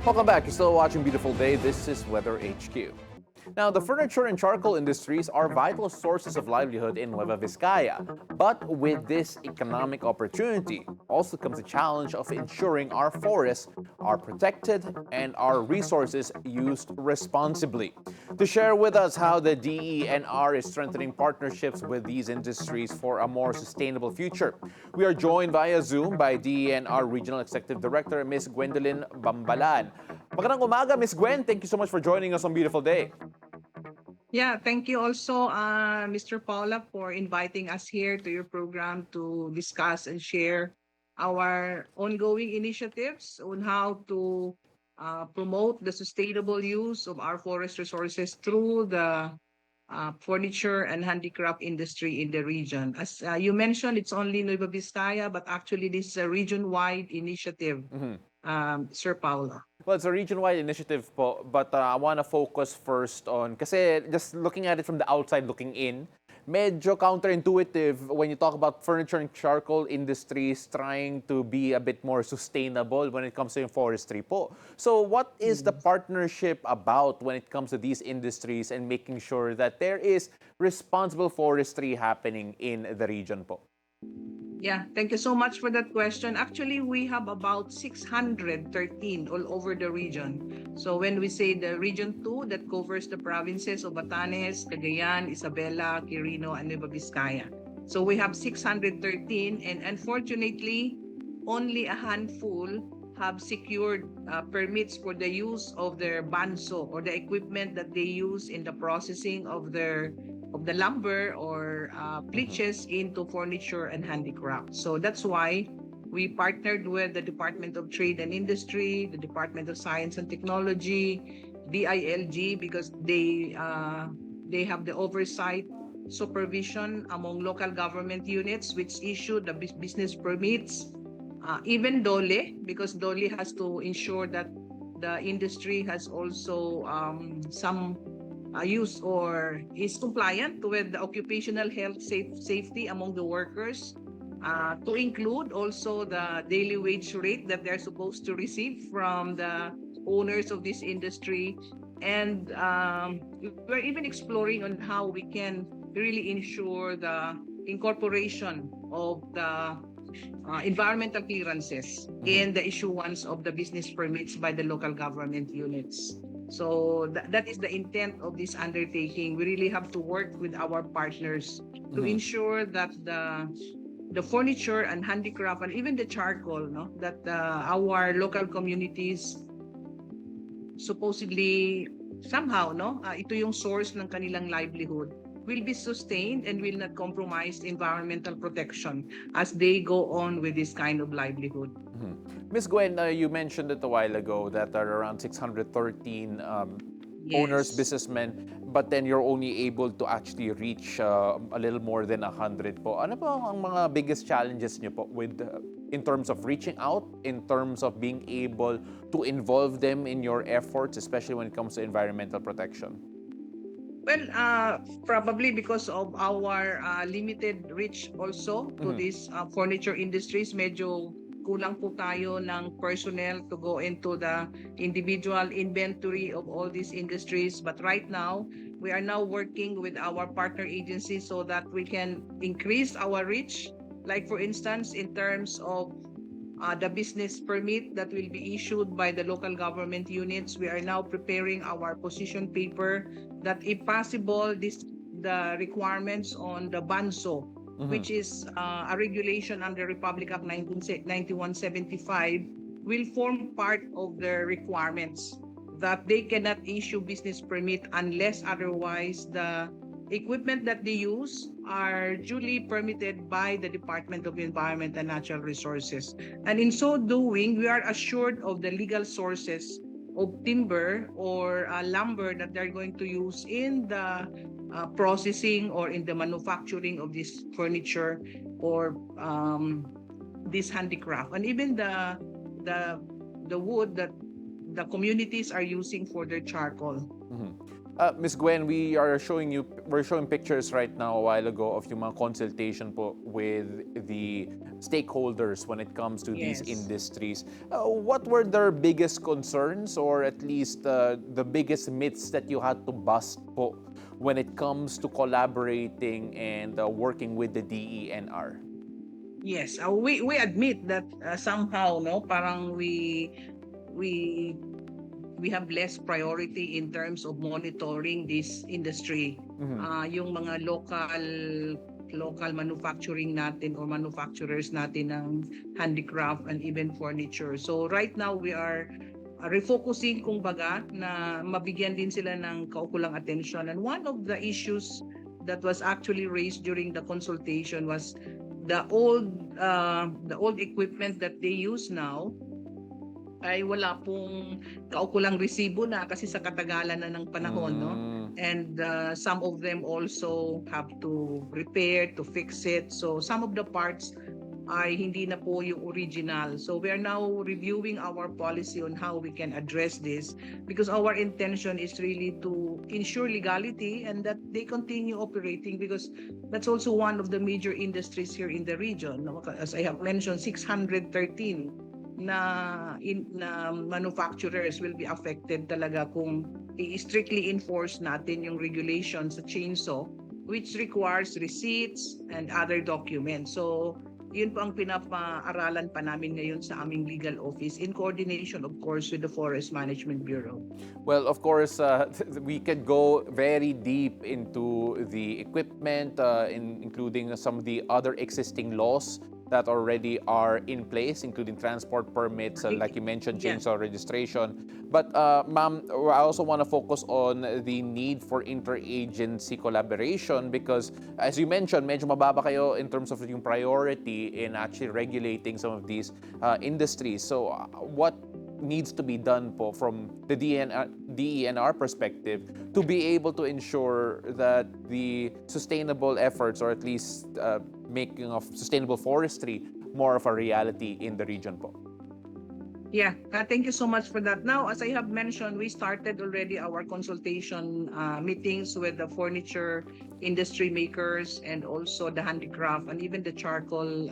Welcome back. You're still watching Beautiful Day. This is Weather HQ. Now, the furniture and charcoal industries are vital sources of livelihood in Nueva Vizcaya. But with this economic opportunity also comes the challenge of ensuring our forests are protected and our resources used responsibly. To share with us how the DENR is strengthening partnerships with these industries for a more sustainable future, we are joined via Zoom by DENR Regional Executive Director, Ms. Gwendolyn Bambalan. Magandang umaga, Ms. Gwen. Thank you so much for joining us on Beautiful Day. Yeah, thank you also, Mr. Paula, for inviting us here to your program to discuss and share our ongoing initiatives on how to promote the sustainable use of our forest resources through the furniture and handicraft industry in the region. As you mentioned, it's only Nueva Vizcaya, but actually this is a region-wide initiative, Sir Paula. Well, it's a region-wide initiative po, but I want to focus first on, kasi just looking at it from the outside looking in, medyo counterintuitive when you talk about furniture and charcoal industries trying to be a bit more sustainable when it comes to forestry po. So what is the partnership about when it comes to these industries and making sure that there is responsible forestry happening in the region po? Yeah, thank you so much for that question. Actually, we have about 613 all over the region. So when we say the region 2, that covers the provinces of Batanes, Cagayan, Isabela, Quirino, and Nueva Vizcaya. So we have 613, and unfortunately, only a handful have secured permits for the use of their banso or the equipment that they use in the processing of the lumber or bleaches into furniture and handicraft. So that's why we partnered with the Department of Trade and Industry, the Department of Science and Technology, DILG, because they have the oversight supervision among local government units which issue the business permits. Even DOLE, because DOLE has to ensure that the industry has also some use or is compliant with the occupational health safety among the workers, to include also the daily wage rate that they're supposed to receive from the owners of this industry. And we're even exploring on how we can really ensure the incorporation of the environmental clearances in the issuance of the business permits by the local government units. So that is the intent of this undertaking. We really have to work with our partners to ensure that the furniture and handicraft and even the charcoal, no, that our local communities supposedly somehow, no, ito yung source ng kanilang livelihood, will be sustained and will not compromise environmental protection as they go on with this kind of livelihood. Ms. Gwen, you mentioned it a while ago that there are around 613 owners, Yes. businessmen, but then you're only able to actually reach a little more than 100 po. Ano po ang mga biggest challenges niyo po with in terms of reaching out, in terms of being able to involve them in your efforts, especially when it comes to environmental protection? Well, probably because of our limited reach also to these furniture industries, medyo kulang po tayo ng personnel to go into the individual inventory of all these industries. But right now, we are now working with our partner agencies so that we can increase our reach. Like for instance, in terms of the business permit that will be issued by the local government units, we are now preparing our position paper that if possible, the requirements on the BANSO, which is a regulation under Republic Act 9175, will form part of the requirements that they cannot issue business permit unless otherwise the equipment that they use are duly permitted by the Department of Environment and Natural Resources. And in so doing, we are assured of the legal sources of timber or lumber that they're going to use in the processing or in the manufacturing of this furniture or this handicraft, and even the wood that the communities are using for their charcoal. Ms. Gwen, we're showing pictures right now a while ago of yung mga consultation po with the stakeholders when it comes to these Yes. industries. What were their biggest concerns or at least the biggest myths that you had to bust po when it comes to collaborating and working with the DENR? Yes, we admit that somehow no parang we we have less priority in terms of monitoring this industry. Mhm. Yung mga local manufacturing natin or manufacturers natin ng handicraft and even furniture. So right now we are refocusing kumbaga na mabigyan din sila ng kaukulang atensyon. And one of the issues that was actually raised during the consultation was the old equipment that they use now ay wala pong kaukulang resibo na kasi sa katagalan na ng panahon, no? Mm. And some of them also have to repair, to fix it. So some of the parts ay hindi na po yung original. So we are now reviewing our policy on how we can address this because our intention is really to ensure legality and that they continue operating because that's also one of the major industries here in the region. As I have mentioned, 613 na manufacturers will be affected talaga kung i-strictly enforce natin yung regulations sa chainsaw which requires receipts and other documents. So yun po ang pinapa-aralan pa namin ngayon sa aming legal office in coordination of course with the Forest Management Bureau. Well, of course, we could go very deep into the equipment, including some of the other existing laws that already are in place, including transport permits, like you mentioned, Yeah. chainsaw registration. But, ma'am, I also want to focus on the need for interagency collaboration because, as you mentioned, medyo mababa kayo in terms of yung priority in actually regulating some of these industries. So, what needs to be done po from the DENR perspective to be able to ensure that the sustainable efforts or at least making of sustainable forestry more of a reality in the region po? Yeah, thank you so much for that. Now, as I have mentioned, we started already our consultation meetings with the furniture industry makers and also the handicraft and even the charcoal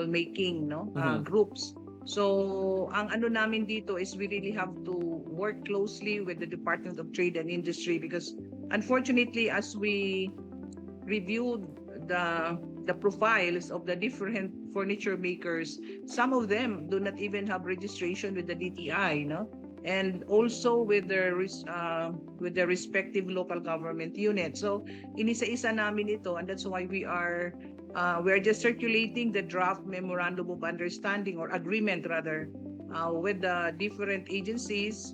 making groups. So ang ano namin dito is we really have to work closely with the Department of Trade and Industry because unfortunately as we reviewed the profiles of the different furniture makers, some of them do not even have registration with the DTI, no? And also with their respective local government units. So inisa-isa namin ito and that's why we're just circulating the draft memorandum of understanding or agreement rather with the different agencies.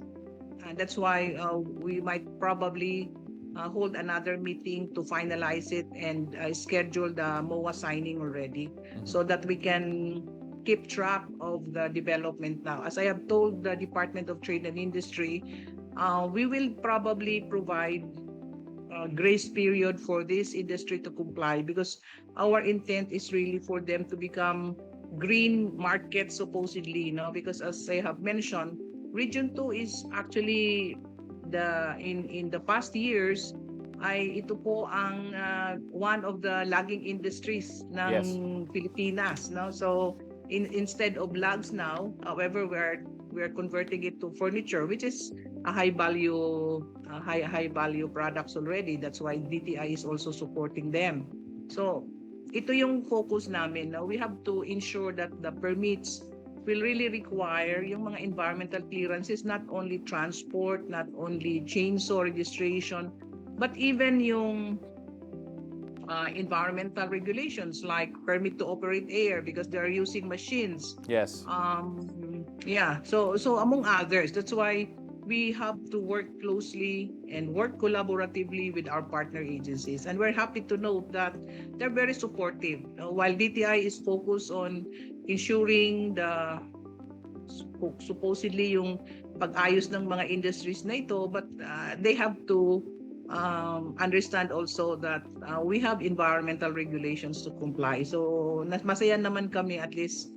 And that's why we might probably hold another meeting to finalize it and schedule the MOA signing already so that we can keep track of the development now. As I have told the Department of Trade and Industry, we will probably provide grace period for this industry to comply because our intent is really for them to become green market supposedly, because as I have mentioned, Region 2 is actually in the past years ay ito po ang one of the lagging industries ng Yes. Pilipinas, no? So instead of logs now, however, we're converting it to furniture, which is a high value products already. That's why DTI is also supporting them. So ito yung focus namin. Now we have to ensure that the permits will really require yung mga environmental clearances, not only transport, not only chainsaw registration, but even yung environmental regulations like permit to operate air because they're using machines. Yes. So among others, that's why we have to work closely and work collaboratively with our partner agencies. And we're happy to note that they're very supportive. While DTI is focused on ensuring supposedly yung pag-ayos ng mga industries na ito, but they have to understand also that we have environmental regulations to comply. So masaya naman kami at least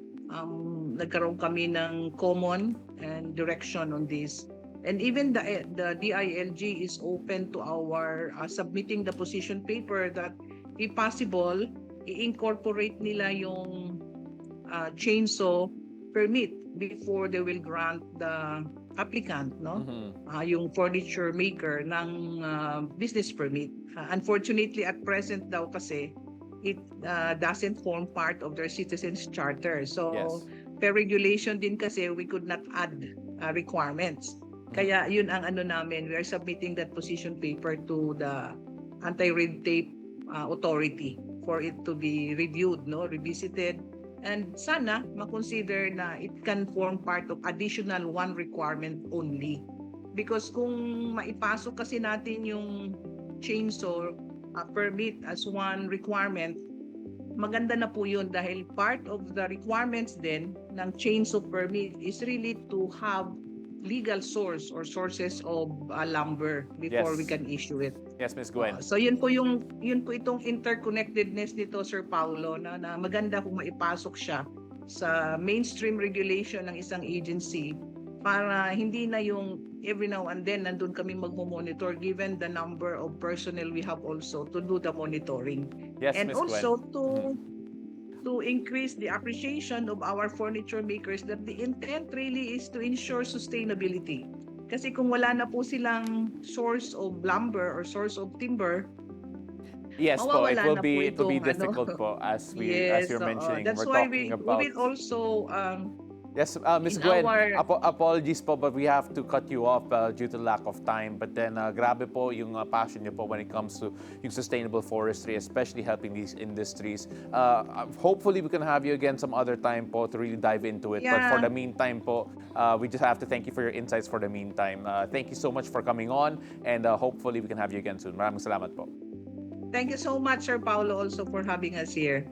nagkaroon kami ng common and direction on this. And even the DILG is open to our submitting the position paper that if possible, i-incorporate nila yung chainsaw permit before they will grant the applicant, no? Yung furniture maker ng business permit. Unfortunately, at present daw kasi, it doesn't form part of their citizens charter. So, Yes. per regulation din kasi, we could not add requirements. Kaya yun ang ano namin, we are submitting that position paper to the anti-red tape authority for it to be reviewed, no, revisited, and sana makonsider na it can form part of additional one requirement only. Because kung maipasok kasi natin yung chainsaw permit as one requirement, maganda na po yun dahil part of the requirements din ng chainsaw permit is really to have legal source or sources of lumber before Yes. we can issue it. Yes, Ms. Gwen. So yun po itong interconnectedness nito, Sir Paulo, na maganda kung maipasok siya sa mainstream regulation ng isang agency para hindi na yung every now and then nandun kami magmo-monitor given the number of personnel we have also to do the monitoring. Yes, And Ms. also Gwen. to increase the appreciation of our furniture makers that the intent really is to ensure sustainability. Kasi kung wala na po silang source of lumber or source of timber, Yes po, it mawawala will na be po it will be itong difficult po as yes, you're mentioning. that's We're why talking we about will also Yes, Ms. in Gwen, our- apologies po, but we have to cut you off due to lack of time. But then, grabe po yung passion niyo po when it comes to yung sustainable forestry, especially helping these industries. Hopefully, we can have you again some other time po to really dive into it. But for Yeah. the meantime po, we just have to thank you for your insights for the meantime. Thank you so much for coming on, and hopefully, we can have you again soon. Maraming salamat po. Thank you so much, Sir Paulo, also for having us here.